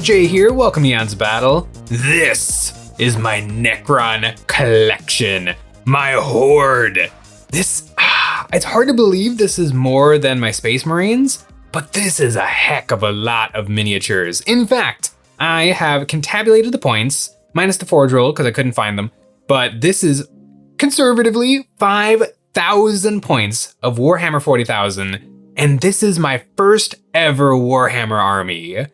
Jay here, welcome to EonsOfBattle. This is my Necron collection, my horde. It's hard to believe this is more than my Space Marines, but this is a heck of a lot of miniatures. In fact, I have contabulated the points, minus the forge roll because I couldn't find them, but this is conservatively 5,000 points of Warhammer 40,000, and this is my first ever Warhammer army.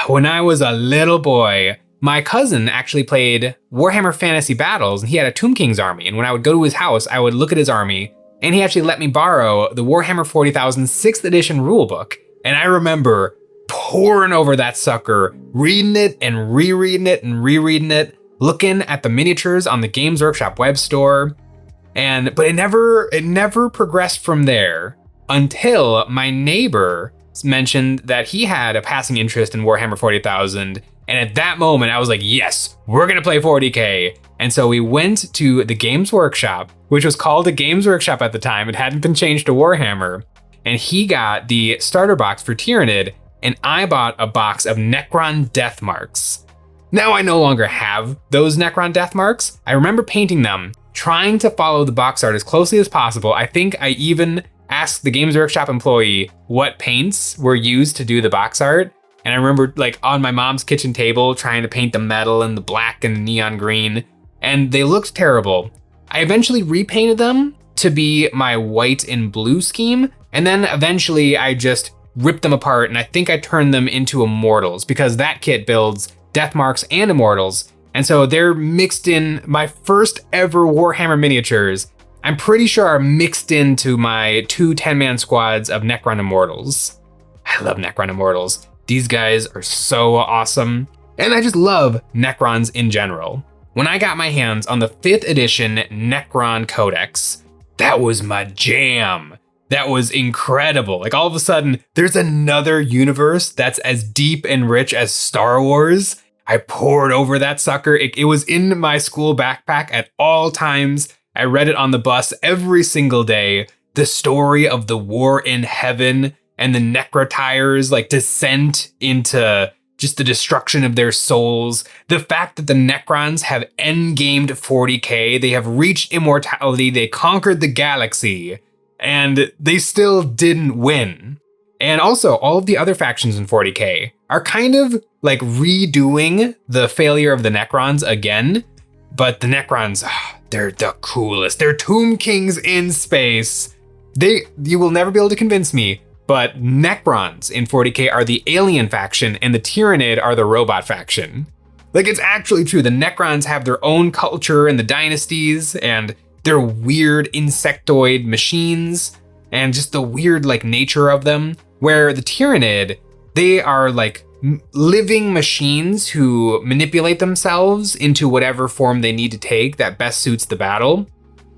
When I was a little boy, my cousin actually played Warhammer Fantasy Battles, and he had a Tomb King's army. And when I would go to his house, I would look at his army, and he actually let me borrow the Warhammer 40,000 6th edition rulebook. And I remember poring over that sucker, reading it and rereading it and rereading it, looking at the miniatures on the Games Workshop web store. But it never progressed from there until my neighbor mentioned that he had a passing interest in Warhammer 40,000. And at that moment, I was like, yes, we're gonna play 40k. And so we went to the Games Workshop, which was called the Games Workshop at the time. It hadn't been changed to Warhammer. And he got the starter box for Tyranid, and I bought a box of Necron death marks. Now I no longer have those Necron death marks. I remember painting them, trying to follow the box art as closely as possible. I think I even asked the Games Workshop employee what paints were used to do the box art. And I remember like on my mom's kitchen table trying to paint the metal and the black and the neon green, and they looked terrible. I eventually repainted them to be my white and blue scheme, and then eventually I just ripped them apart, and I think I turned them into Immortals because that kit builds Death Marks and Immortals. And so they're mixed in my first ever Warhammer miniatures. I'm pretty sure are mixed into my two 10-man squads of Necron Immortals. I love Necron Immortals. These guys are so awesome. And I just love Necrons in general. When I got my hands on the 5th edition Necron Codex, that was my jam. That was incredible. Like all of a sudden, there's another universe that's as deep and rich as Star Wars. I poured over that sucker. It was in my school backpack at all times. I read it on the bus every single day. The story of the war in heaven and the Necrotires like descent into just the destruction of their souls. The fact that the Necrons have endgamed 40k, they have reached immortality, they conquered the galaxy, and they still didn't win. And also, all of the other factions in 40k are kind of like redoing the failure of the Necrons again, but the Necrons, they're the coolest. They're Tomb Kings in space. You will never be able to convince me, but Necrons in 40k are the alien faction and the Tyranid are the robot faction. Like it's actually true. The Necrons have their own culture and the dynasties, and they're weird insectoid machines, and just the weird like nature of them. Where the Tyranid, they are like living machines who manipulate themselves into whatever form they need to take that best suits the battle.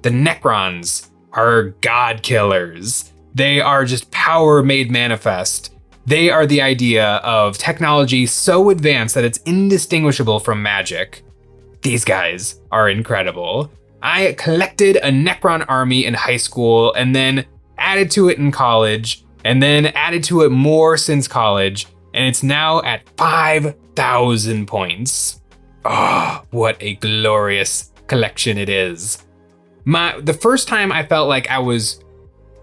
The Necrons are god killers. They are just power made manifest. They are the idea of technology so advanced that it's indistinguishable from magic. These guys are incredible. I collected a Necron army in high school and then added to it in college and then added to it more since college. And it's now at 5,000 points. Oh, what a glorious collection it is. The first time I felt like I was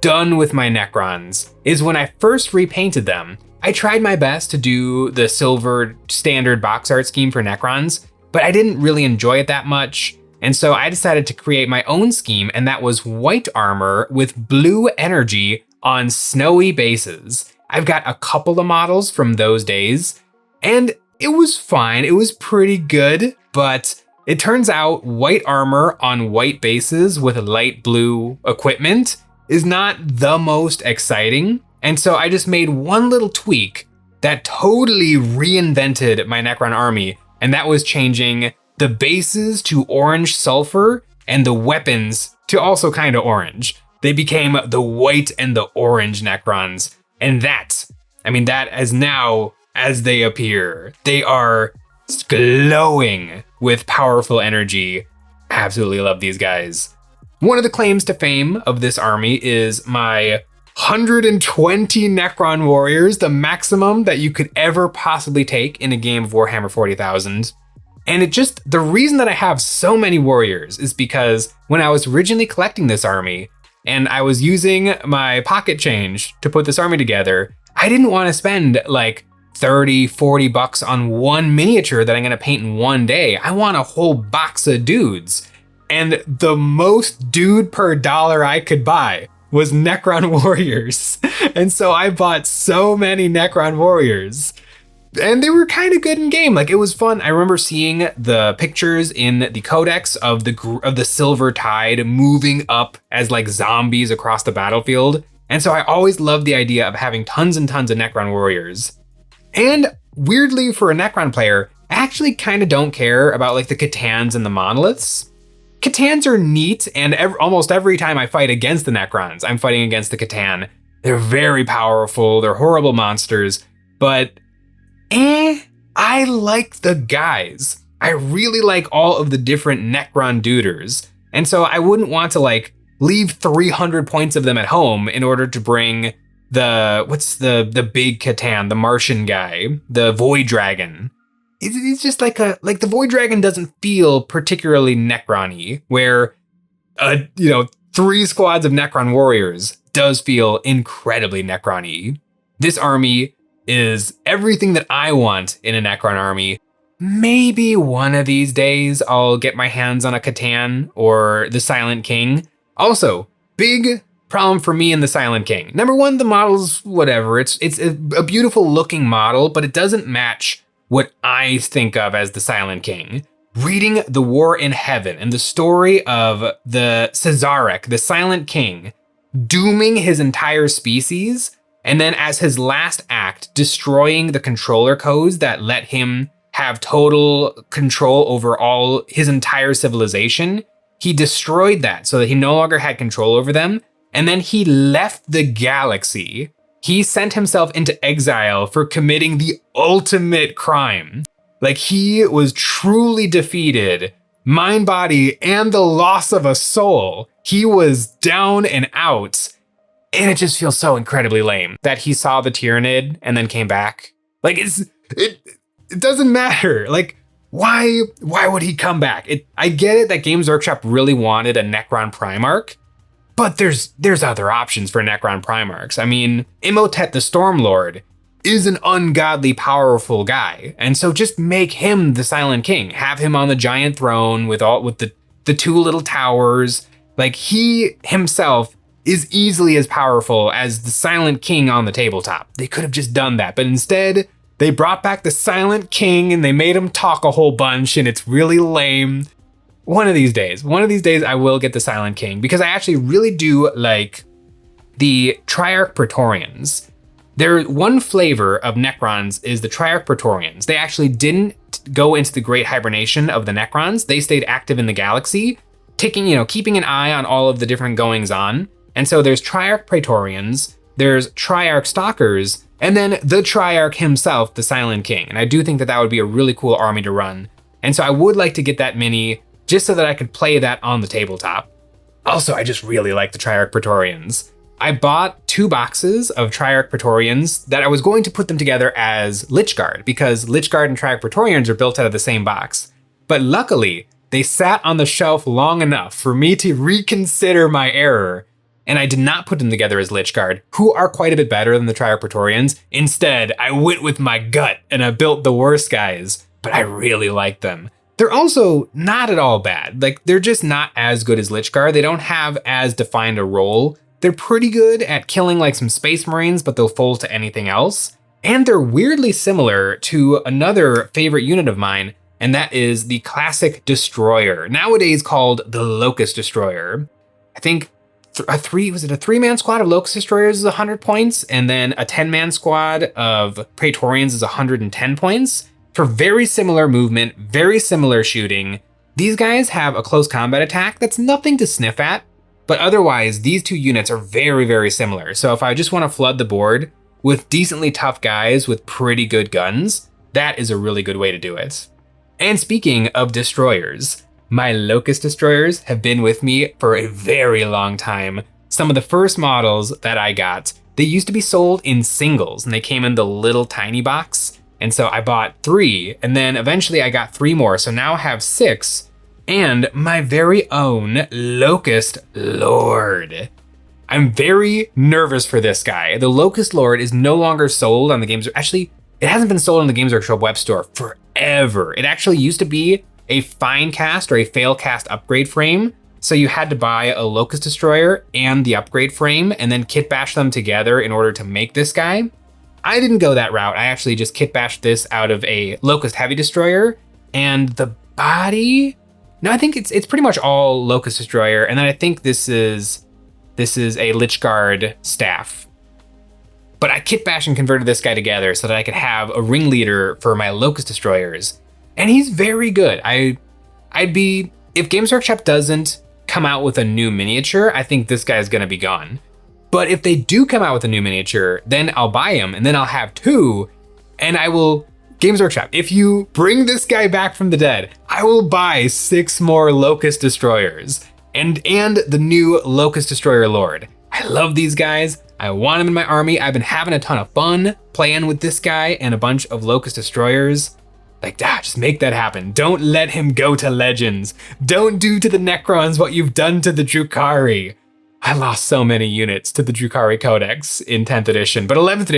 done with my Necrons is when I first repainted them. I tried my best to do the silver standard box art scheme for Necrons, but I didn't really enjoy it that much. And so I decided to create my own scheme, and that was white armor with blue energy on snowy bases. I've got a couple of models from those days, and it was fine. It was pretty good, but it turns out white armor on white bases with light blue equipment is not the most exciting. And so I just made one little tweak that totally reinvented my Necron army, and that was changing the bases to orange sulfur and the weapons to also kind of orange. They became the white and the orange Necrons. And that is now as they appear. They are glowing with powerful energy. Absolutely love these guys. One of the claims to fame of this army is my 120 Necron warriors, the maximum that you could ever possibly take in a game of Warhammer 40,000. And the reason that I have so many warriors is because when I was originally collecting this army and I was using my pocket change to put this army together, I didn't want to spend like 30, 40 bucks on one miniature that I'm going to paint in one day. I want a whole box of dudes. And the most dude per dollar I could buy was Necron warriors. And so I bought so many Necron warriors. And they were kind of good in game. Like, it was fun. I remember seeing the pictures in the codex of the Silver Tide moving up as like zombies across the battlefield. And so I always loved the idea of having tons and tons of Necron warriors. And weirdly, for a Necron player, I actually kind of don't care about like the C'tans and the monoliths. C'tans are neat, and almost every time I fight against the Necrons, I'm fighting against the C'tan. They're very powerful, they're horrible monsters, but I like the guys. I really like all of the different Necron duders, and so I wouldn't want to like leave 300 points of them at home in order to bring what's the big C'tan, the Martian guy, the Void Dragon. It's just like the Void Dragon doesn't feel particularly Necron-y, where 3 squads of Necron warriors does feel incredibly Necron-y. This army is everything that I want in a Necron army. Maybe one of these days I'll get my hands on a C'tan or the Silent King. Also, big problem for me in the Silent King. Number one, the model's whatever. It's a beautiful looking model, but it doesn't match what I think of as the Silent King. Reading The War in Heaven and the story of the Cesarek, the Silent King, dooming his entire species, and then as his last act, destroying the controller codes that let him have total control over all his entire civilization. He destroyed that so that he no longer had control over them, and then he left the galaxy. He sent himself into exile for committing the ultimate crime. Like, he was truly defeated, mind, body, and the loss of a soul. He was down and out. And it just feels so incredibly lame that he saw the Tyrannid and then came back. Like, it doesn't matter. Like, why would he come back? I get it that Games Workshop really wanted a Necron Primarch, but there's other options for Necron Primarchs. I mean, Imhotep the Stormlord is an ungodly powerful guy, and so just make him the Silent King. Have him on the giant throne with the 2 little towers. Like, he himself is easily as powerful as the Silent King on the tabletop. They could have just done that, but instead they brought back the Silent King and they made him talk a whole bunch, and it's really lame. One of these days I will get the Silent King, because I actually really do like the Triarch Praetorians. One flavor of Necrons is the Triarch Praetorians. They actually didn't go into the great hibernation of the Necrons. They stayed active in the galaxy, keeping an eye on all of the different goings on. And so there's Triarch Praetorians, there's Triarch Stalkers, and then the Triarch himself, the Silent King. And I do think that would be a really cool army to run. And so I would like to get that mini just so that I could play that on the tabletop. Also, I just really like the Triarch Praetorians. I bought 2 boxes of Triarch Praetorians that I was going to put them together as Lichguard, because Lichguard and Triarch Praetorians are built out of the same box. But luckily, they sat on the shelf long enough for me to reconsider my error, and I did not put them together as Lichguard, who are quite a bit better than the Triarch Praetorians. Instead, I went with my gut and I built the worst guys, but I really like them. They're also not at all bad. Like, they're just not as good as Lichguard. They don't have as defined a role. They're pretty good at killing like some Space Marines, but they'll fold to anything else. And they're weirdly similar to another favorite unit of mine, and that is the classic Destroyer, nowadays called the Locust Destroyer. I think a 3-man squad of Locust Destroyers is 100 points, and then a 10-man squad of Praetorians is 110 points. For very similar movement, very similar shooting. These guys have a close combat attack that's nothing to sniff at, but otherwise these 2 units are very, very similar. So if I just want to flood the board with decently tough guys with pretty good guns, that is a really good way to do it. And speaking of destroyers, my Locust Destroyers have been with me for a very long time. some of the first models that I got, they used to be sold in singles and they came in the little tiny box. And so I bought 3 and then eventually I got 3 more. So now I have 6 and my very own Locust Lord. I'm very nervous for this guy. The Locust Lord is no longer sold on the Games. Actually, it hasn't been sold on the Games Workshop web store forever. It actually used to be a fine cast or a fail cast upgrade frame. So you had to buy a Locust Destroyer and the upgrade frame and then kit bash them together in order to make this guy. I didn't go that route. I actually just kit bashed this out of a Locust Heavy Destroyer and the body. No, I think it's pretty much all Locust Destroyer. And then I think this is a Lich Guard staff. But I kit bashed and converted this guy together so that I could have a ringleader for my Locust Destroyers. And he's very good. I'd be, if Games Workshop doesn't come out with a new miniature, I think this guy's gonna be gone. But if they do come out with a new miniature, then I'll buy him and then I'll have 2 and I will, Games Workshop, if you bring this guy back from the dead, I will buy 6 more Locust Destroyers and the new Locust Destroyer Lord. I love these guys. I want them in my army. I've been having a ton of fun playing with this guy and a bunch of Locust Destroyers. Like, just make that happen. Don't let him go to Legends. Don't do to the Necrons what you've done to the Drukhari. I lost so many units to the Drukhari Codex in 10th edition, but 11th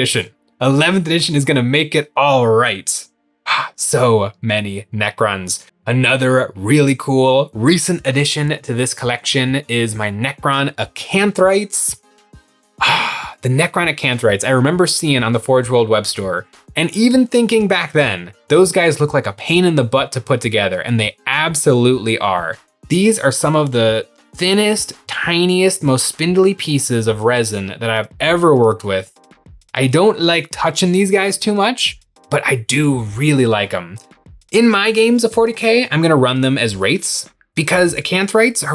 edition is gonna make it all right. So many Necrons. Another really cool recent addition to this collection is my Necron Acanthrites. The Necron Acanthrites I remember seeing on the Forge World web store, and even thinking back then, those guys look like a pain in the butt to put together, and they absolutely are. These are some of the thinnest, tiniest, most spindly pieces of resin that I've ever worked with. I don't like touching these guys too much, but I do really like them. In my games of 40k, I'm gonna run them as Wraiths, because Acanthrites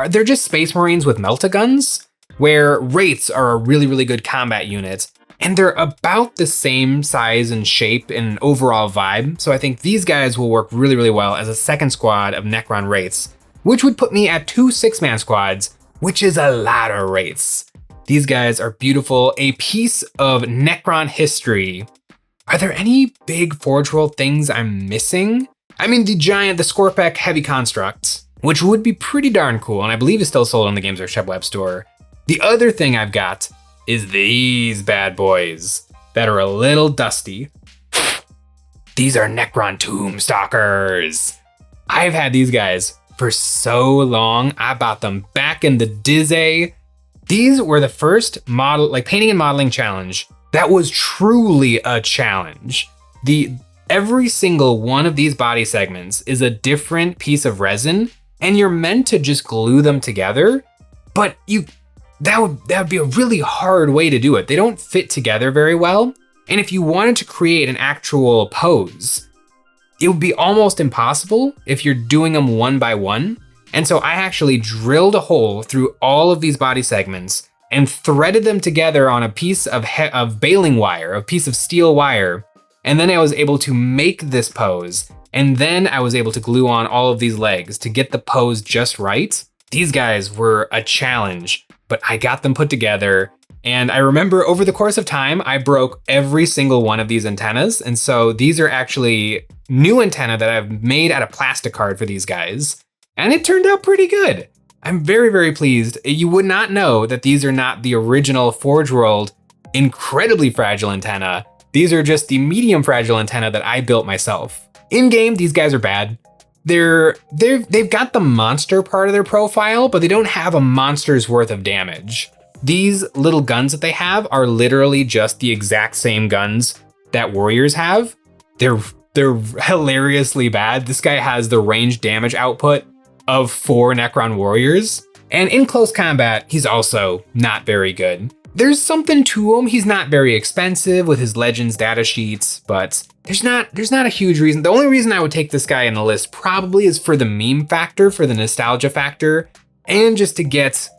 they're just Space Marines with Meltaguns, where Wraiths are a really, really good combat unit, and they're about the same size and shape and overall vibe. So I think these guys will work really, really well as a second squad of Necron Wraiths, which would put me at 2 6-man squads, which is a lot of Wraiths. These guys are beautiful, a piece of Necron history. Are there any big Forge World things I'm missing? I mean, the Scorpek Heavy Construct, which would be pretty darn cool, and I believe is still sold on the Games Workshop web store. The other thing I've got is these bad boys that are a little dusty. These are Necron Tombstalkers. I've had these guys for so long. I bought them back in the Dizzy. These were the first painting and modeling challenge that was truly a challenge. Every single one of these body segments is a different piece of resin, and you're meant to just glue them together, but that would be a really hard way to do it. They don't fit together very well. And if you wanted to create an actual pose, it would be almost impossible if you're doing them one by one. And so I actually drilled a hole through all of these body segments and threaded them together on a piece of baling wire, a piece of steel wire. And then I was able to make this pose. And then I was able to glue on all of these legs to get the pose just right. These guys were a challenge, but I got them put together. And I remember over the course of time, I broke every single one of these antennas. And so these are actually new antenna that I've made out of plastic card for these guys. And it turned out pretty good. I'm very, very pleased. You would not know that these are not the original Forge World incredibly fragile antenna. These are just the medium fragile antenna that I built myself. In game, these guys are bad. They've got the monster part of their profile, but they don't have a monster's worth of damage. These little guns that they have are literally just the exact same guns that warriors have. They're hilariously bad. This guy has the range damage output of 4 Necron warriors. And in close combat, he's also not very good. There's something to him. He's not very expensive with his Legends data sheets, but there's not a huge reason. The only reason I would take this guy in the list probably is for the meme factor, for the nostalgia factor, and just to get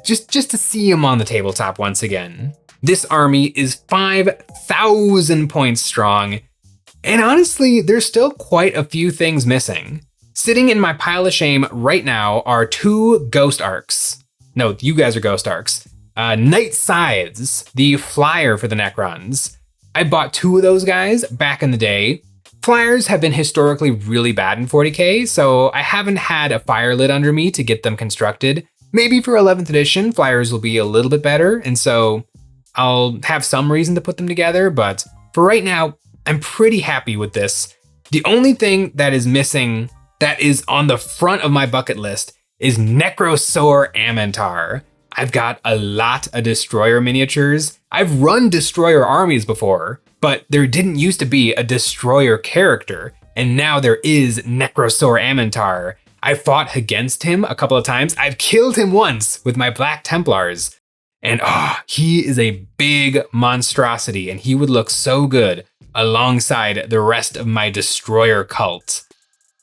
just to see him on the tabletop once again. This army is 5,000 points strong, and honestly, there's still quite a few things missing. Sitting in my pile of shame right now are 2 Ghost Arcs. No, you guys are Ghost Arcs. Night Scythes, the flyer for the Necrons. I bought 2 of those guys back in the day. Flyers have been historically really bad in 40k, so I haven't had a fire lit under me to get them constructed. Maybe for 11th edition, flyers will be a little bit better, and so I'll have some reason to put them together, but for right now, I'm pretty happy with this. The only thing that is missing that is on the front of my bucket list is Necrosaur Amintar. I've got a lot of Destroyer miniatures. I've run Destroyer armies before, but there didn't used to be a Destroyer character, and now there is Necrosaur Amintar. I fought against him a couple of times. I've killed him once with my Black Templars. And he is a big monstrosity, and he would look so good alongside the rest of my Destroyer cult.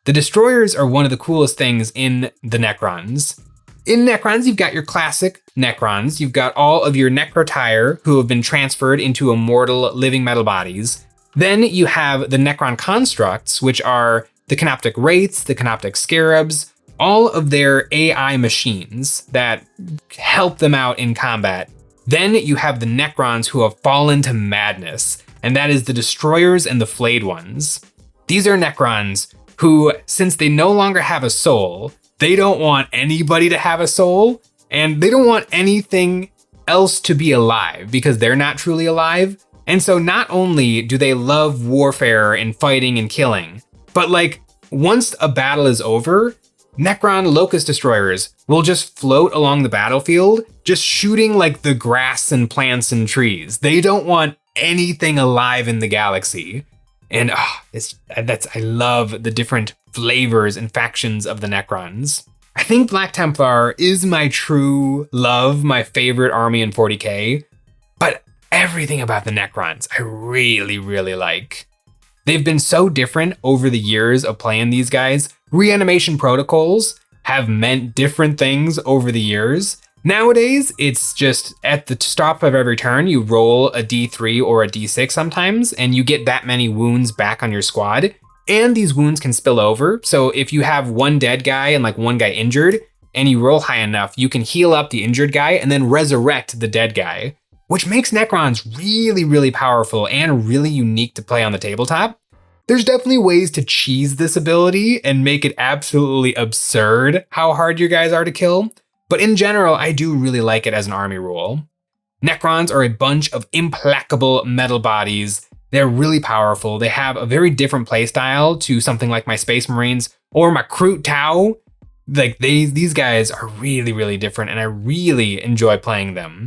The Destroyers are one of the coolest things in the Necrons. In Necrons, you've got your classic Necrons. You've got all of your Necrotire who have been transferred into immortal living metal bodies. Then you have the Necron constructs, which are the Canoptic Wraiths, the Canoptic Scarabs, all of their AI machines that help them out in combat. Then you have the Necrons who have fallen to madness, and that is the Destroyers and the Flayed Ones. These are Necrons who, since they no longer have a soul, they don't want anybody to have a soul, and they don't want anything else to be alive because they're not truly alive. And so not only do they love warfare and fighting and killing, but like once a battle is over, Necron Locust Destroyers will just float along the battlefield, just shooting like the grass and plants and trees. They don't want anything alive in the galaxy. And I love the different flavors and factions of the Necrons. I think Black Templar is my true love, my favorite army in 40k, but everything about the Necrons I really, really like. They've been so different over the years of playing these guys. Reanimation protocols have meant different things over the years. Nowadays, it's just at the stop of every turn, you roll a D3 or a D6 sometimes, and you get that many wounds back on your squad. And these wounds can spill over. So if you have one dead guy and like one guy injured, and you roll high enough, you can heal up the injured guy and then resurrect the dead guy, which makes Necrons really, really powerful and really unique to play on the tabletop. There's definitely ways to cheese this ability and make it absolutely absurd how hard your guys are to kill. But in general, I do really like it as an army rule. Necrons are a bunch of implacable metal bodies. They're really powerful. They have a very different playstyle to something like my Space Marines or my Kroot Tau. Like these guys are really, really different, and I really enjoy playing them.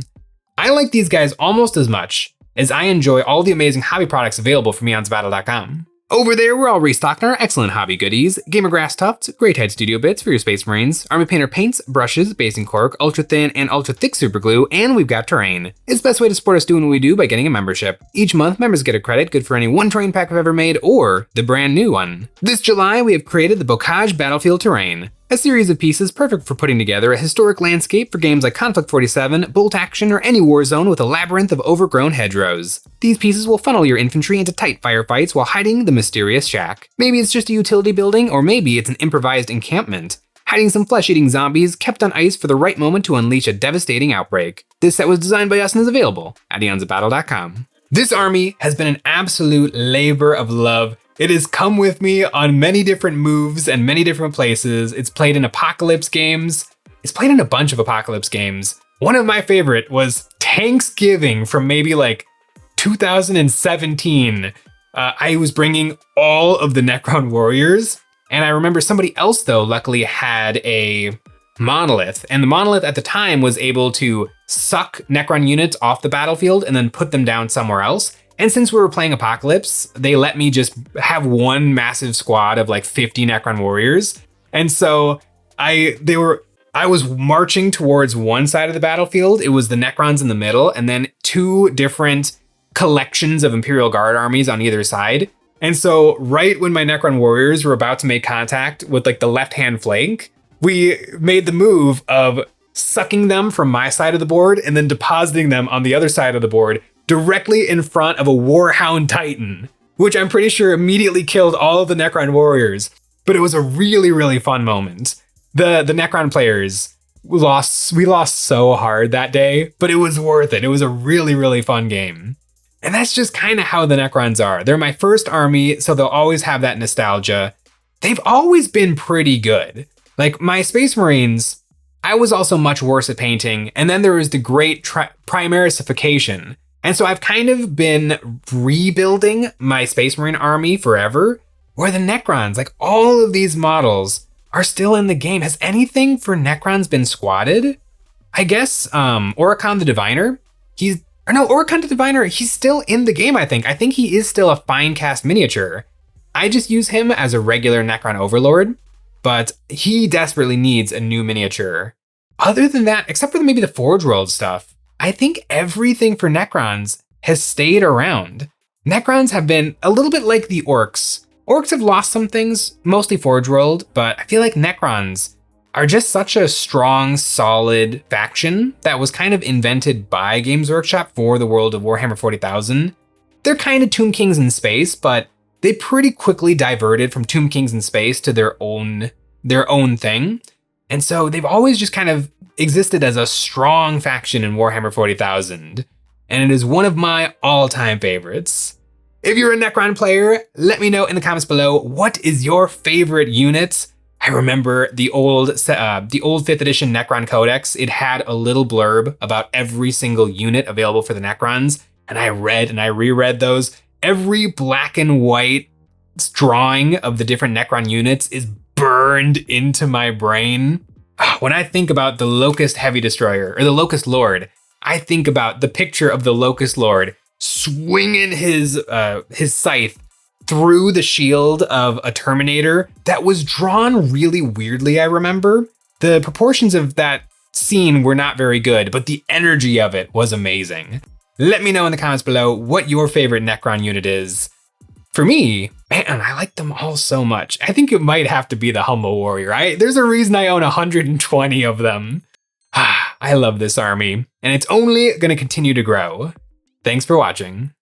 I like these guys almost as much as I enjoy all the amazing hobby products available from EonsOfBattle.com. Over there, we're all restocking our excellent hobby goodies: Gamer Grass Tufts, Great Head Studio Bits for your Space Marines, Army Painter paints, brushes, basing cork, ultra thin and ultra thick super glue, and we've got terrain. It's the best way to support us doing what we do by getting a membership. Each month, members get a credit good for any one terrain pack we've ever made or the brand new one. This July, we have created the Bocage Battlefield Terrain, a series of pieces perfect for putting together a historic landscape for games like Conflict 47, Bolt Action, or any war zone with a labyrinth of overgrown hedgerows. These pieces will funnel your infantry into tight firefights while hiding the mysterious shack. Maybe it's just a utility building, or maybe it's an improvised encampment, hiding some flesh-eating zombies kept on ice for the right moment to unleash a devastating outbreak. This set was designed by us and is available at EonsOfBattle.com. This army has been an absolute labor of love. It has come with me on many different moves and many different places. It's played in Apocalypse games. It's played in a bunch of Apocalypse games. One of my favorite was Thanksgiving from maybe like 2017. I was bringing all of the Necron warriors, and I remember somebody else though luckily had a monolith, and the monolith at the time was able to suck Necron units off the battlefield and then put them down somewhere else. And since we were playing Apocalypse, they let me just have one massive squad of like 50 Necron warriors. And so I was marching towards one side of the battlefield. It was the Necrons in the middle, and then 2 different collections of Imperial Guard armies on either side. And so right when my Necron warriors were about to make contact with like the left-hand flank, we made the move of sucking them from my side of the board and then depositing them on the other side of the board, directly in front of a Warhound Titan, which I'm pretty sure immediately killed all of the Necron warriors. But it was a really, really fun moment. The Necron players, we lost so hard that day, but it was worth it. It was a really, really fun game. And that's just kind of how the Necrons are. They're my first army, so they'll always have that nostalgia. They've always been pretty good. Like my Space Marines, I was also much worse at painting, and then there was the great Primarisification. And so I've kind of been rebuilding my Space Marine army forever, where the Necrons, like all of these models, are still in the game. Has anything for Necrons been squatted? I guess Oricon the Diviner, Oricon the Diviner, he's still in the game, I think. I think he is still a fine cast miniature. I just use him as a regular Necron Overlord, but he desperately needs a new miniature. Other than that, except for maybe the Forge World stuff, I think everything for Necrons has stayed around. Necrons have been a little bit like the Orcs. Orcs have lost some things, mostly Forge World, but I feel like Necrons are just such a strong, solid faction that was kind of invented by Games Workshop for the world of Warhammer 40,000. They're kind of Tomb Kings in space, but they pretty quickly diverted from Tomb Kings in space to their own thing. And so they've always just kind of existed as a strong faction in Warhammer 40,000. And it is one of my all-time favorites. If you're a Necron player, let me know in the comments below, what is your favorite unit? I remember the old 5th edition Necron Codex. It had a little blurb about every single unit available for the Necrons, and I read and I reread those. Every black and white drawing of the different Necron units is burned into my brain. When I think about the Locust Heavy Destroyer, or the Locust Lord, I think about the picture of the Locust Lord swinging his scythe through the shield of a Terminator that was drawn really weirdly, I remember. The proportions of that scene were not very good, but the energy of it was amazing. Let me know in the comments below what your favorite Necron unit is. For me, man, I like them all so much. I think it might have to be the Humble Warrior. There's a reason I own 120 of them. I love this army, and it's only gonna continue to grow. Thanks for watching.